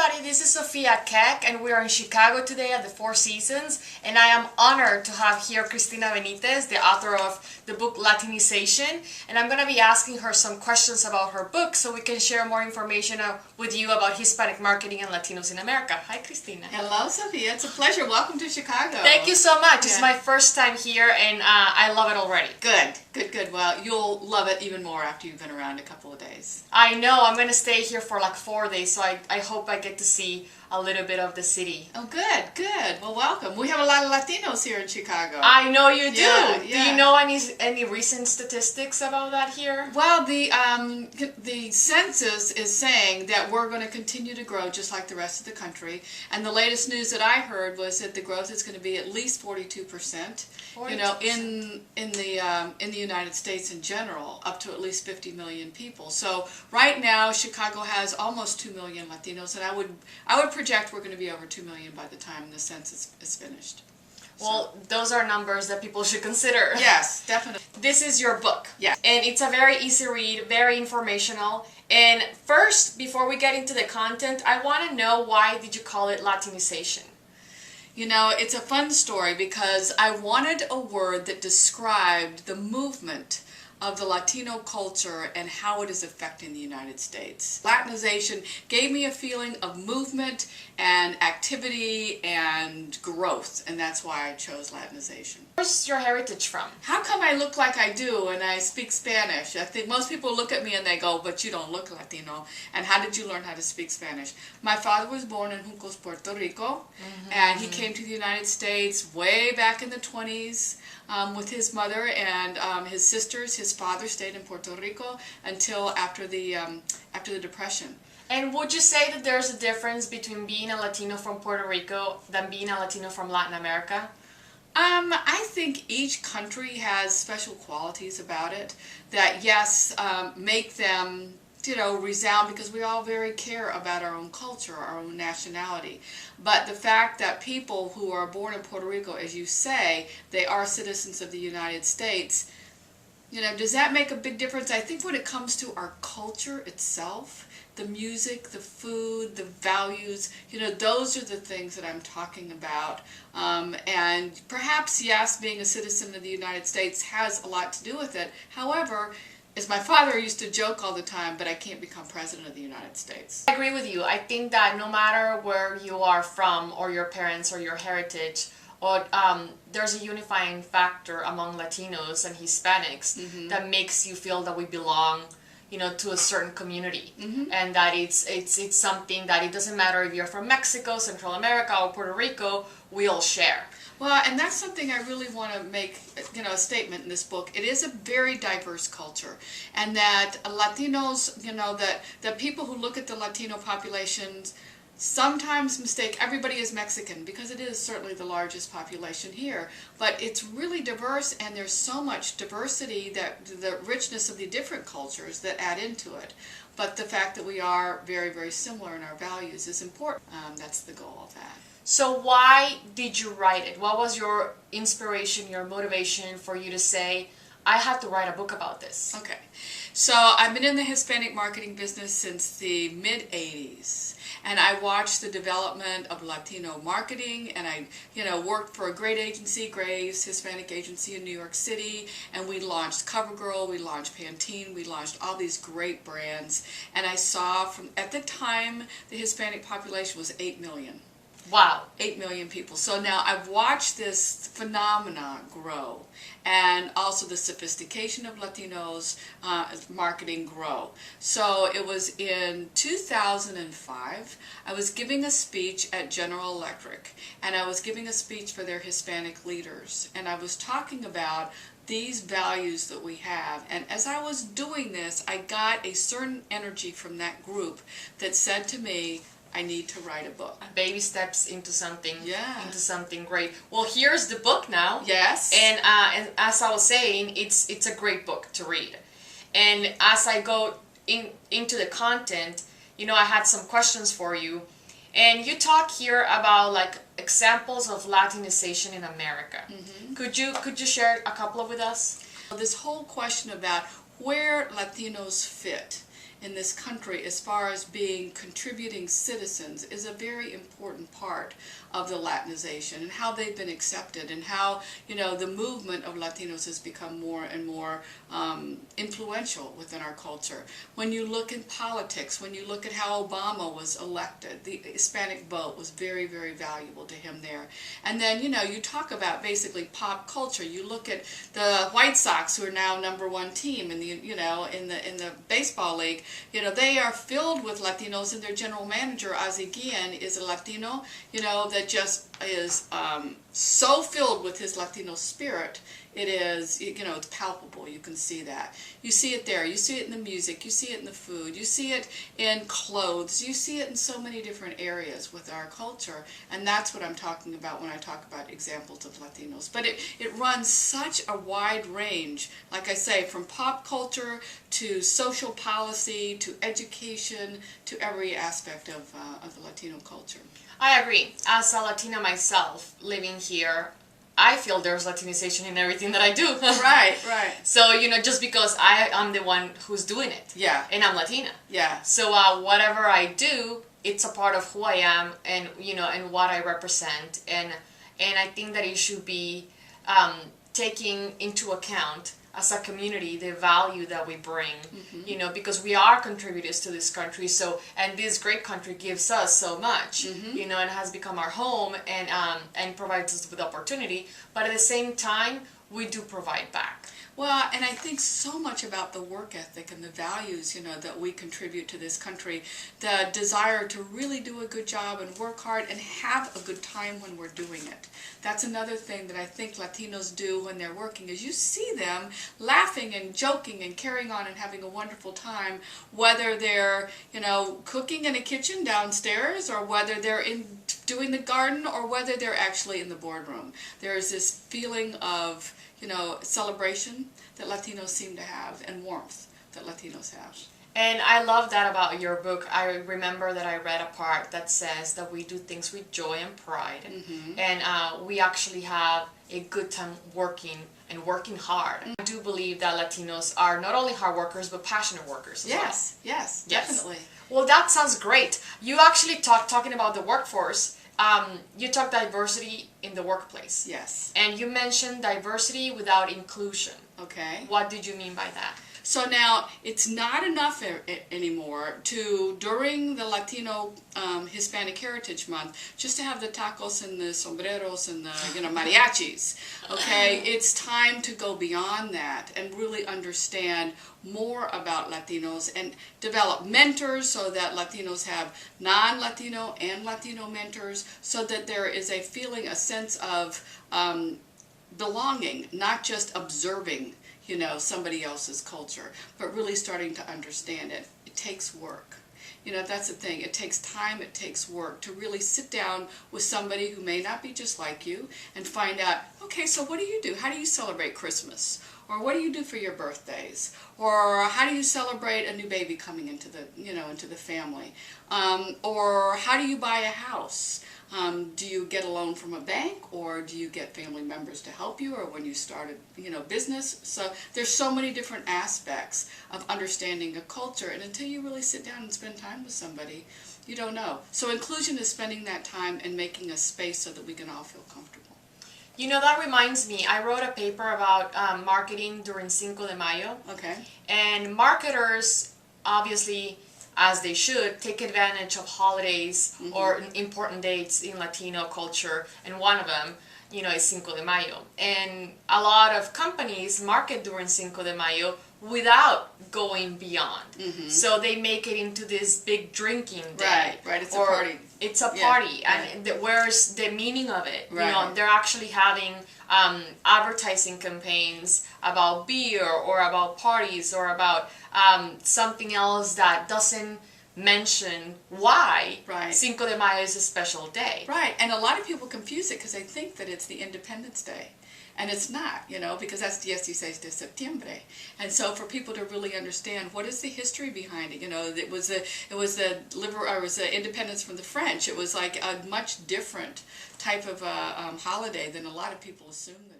everybody, this is Sophia Keck and we are in Chicago today at the Four Seasons, and I am honored to have here Cristina Benitez, the author of the book Latinization, and I'm going to be asking her some questions about her book so we can share more information with you about Hispanic marketing and Latinos in America. Hi Cristina. Hello Sophia, it's a pleasure. Welcome to Chicago. Thank you so much. It's my first time here and I love it already. Good. Well, you'll love it even more after you've been around a couple of days. I know. I'm going to stay here for like 4 days, so I hope I get to see a little bit of the city. Oh, good. Well, welcome. We have a lot of Latinos here in Chicago. I know you do. Yeah. Do you know any recent statistics about that here? Well, the census is saying that we're going to continue to grow just like the rest of the country. And the latest news that I heard was that the growth is going to be at least 42%. 42%. You know, in the United States in general, up to at least 50 million people. So right now, Chicago has almost 2 million Latinos, and I would project we're going to be over 2 million by the time the census is finished. Well, those are numbers that people should consider. Yes, definitely. This is your book. Yes. And it's a very easy read, very informational. And first, before we get into the content, I want to know, why did you call it Latinization? You know, it's a fun story because I wanted a word that described the movement of the Latino culture and how it is affecting the United States. Latinization gave me a feeling of movement and activity and growth, and that's why I chose Latinization. Where's your heritage from? How come I look like I do and I speak Spanish? I think most people look at me and they go, but you don't look Latino. And how did you learn how to speak Spanish? My father was born in Juncos, Puerto Rico, and he came to the United States way back in the 20s with his mother and his sisters. His father stayed in Puerto Rico until after the Depression. And would you say that there's a difference between being a Latino from Puerto Rico than being a Latino from Latin America? I think each country has special qualities about it that, yes, make them, you know, resound, because we all very care about our own culture, our own nationality. But the fact that people who are born in Puerto Rico, as you say, they are citizens of the United States, you know, does that make a big difference? I think when it comes to our culture itself, the music, the food, the values, you know, those are the things that I'm talking about. And perhaps, yes, being a citizen of the United States has a lot to do with it. However, as my father used to joke all the time, but I can't become president of the United States. I agree with you. I think that no matter where you are from, or your parents, or your heritage, or there's a unifying factor among Latinos and Hispanics that makes you feel that we belong, you know, to a certain community, and that it's something that it doesn't matter if you're from Mexico, Central America, or Puerto Rico, we all share. Well, and that's something I really want to make, you know, a statement in this book. It is a very diverse culture, and that Latinos, you know, that people who look at the Latino populations sometimes mistake everybody as Mexican, because it is certainly the largest population here, but it's really diverse, and there's so much diversity, that the richness of the different cultures that add into it. But the fact that we are very, very similar in our values is important. That's the goal of that. So why did you write it? What was your inspiration, your motivation for you to say, I have to write a book about this? Okay, so I've been in the Hispanic marketing business since the mid-'80s, and I watched the development of Latino marketing, and I, you know, worked for a great agency, Graves Hispanic Agency in New York City, and we launched CoverGirl, we launched Pantene, we launched all these great brands, and I saw from, at the time, the Hispanic population was 8 million. Wow. 8 million people. So now I've watched this phenomena grow, and also the sophistication of Latinos marketing grow. So it was in 2005, I was giving a speech at General Electric, and I was giving a speech for their Hispanic leaders, and I was talking about these values that we have. And as I was doing this, I got a certain energy from that group that said to me, I need to write a book. Baby steps into something, Yeah. into something great. Well, here's the book now. Yes. And as I was saying, it's a great book to read. And as I go into the content, you know, I had some questions for you. And you talk here about like examples of Latinization in America. Could you share a couple with us? This whole question about where Latinos fit in this country as far as being contributing citizens is a very important part of the Latinization and how they've been accepted and how, the movement of Latinos has become more and more influential within our culture. When you look in politics, when you look at how Obama was elected, the Hispanic vote was very, very valuable to him there. And then, you talk about basically pop culture. You look at the White Sox, who are now #1 team in the, in the baseball league. They are filled with Latinos, and their general manager, Aziguian, is a Latino, that just is so filled with his Latino spirit. It is, it's palpable. You can see that. You see it there. You see it in the music. You see it in the food. You see it in clothes. You see it in so many different areas with our culture. And that's what I'm talking about when I talk about examples of Latinos. But it runs such a wide range, like I say, from pop culture to social policy to education to every aspect of the Latino culture. I agree. As a Latina myself, living here, I feel there's Latinization in everything that I do. Right. So, just because I'm the one who's doing it. Yeah. And I'm Latina. Yeah. So, whatever I do, it's a part of who I am and, and what I represent. And I think that it should be taking into account as a community the value that we bring, because we are contributors to this country. So, and this great country gives us so much, and has become our home and provides us with opportunity. But at the same time, we do provide back. Well, and I think so much about the work ethic and the values, that we contribute to this country, the desire to really do a good job and work hard and have a good time when we're doing it. That's another thing that I think Latinos do when they're working, is you see them laughing and joking and carrying on and having a wonderful time, whether they're, cooking in a kitchen downstairs or whether they're doing the garden or whether they're actually in the boardroom. There's this feeling of celebration that Latinos seem to have and warmth that Latinos have. And I love that about your book. I remember that I read a part that says that we do things with joy and pride. And we actually have a good time working and working hard. I do believe that Latinos are not only hard workers, but passionate workers as well. Yes, definitely. Well, that sounds great. You actually talking about the workforce. You talk diversity in the workplace. Yes. And you mentioned diversity without inclusion. Okay. What did you mean by that? So now, it's not enough anymore during the Latino Hispanic Heritage Month, just to have the tacos and the sombreros and the mariachis. Okay, it's time to go beyond that and really understand more about Latinos and develop mentors so that Latinos have non-Latino and Latino mentors, so that there is a feeling, a sense of belonging, not just observing somebody else's culture, but really starting to understand it. It takes work. That's the thing. It takes time, it takes work to really sit down with somebody who may not be just like you and find out, okay, so what do you do? How do you celebrate Christmas? Or what do you do for your birthdays? Or how do you celebrate a new baby coming into the, into the family? Or how do you buy a house? Do you get a loan from a bank, or do you get family members to help you, or when you start a business? So there's so many different aspects of understanding a culture, and until you really sit down and spend time with somebody, you don't know. So inclusion is spending that time and making a space so that we can all feel comfortable. That reminds me, I wrote a paper about marketing during Cinco de Mayo. Okay. And marketers, obviously, as they should, take advantage of holidays or important dates in Latino culture, and one of them, is Cinco de Mayo. And a lot of companies market during Cinco de Mayo without going beyond. So they make it into this big drinking day. Right, it's a party. It's a party, and where's the meaning of it? They're actually having advertising campaigns about beer or about parties or about something else that doesn't mention why Cinco de Mayo is a special day. Right, and a lot of people confuse it because they think that it's the Independence Day. And it's not, because that's 16 de septiembre. And so for people to really understand what is the history behind it, it was the independence from the French. It was like a much different type of holiday than a lot of people assume that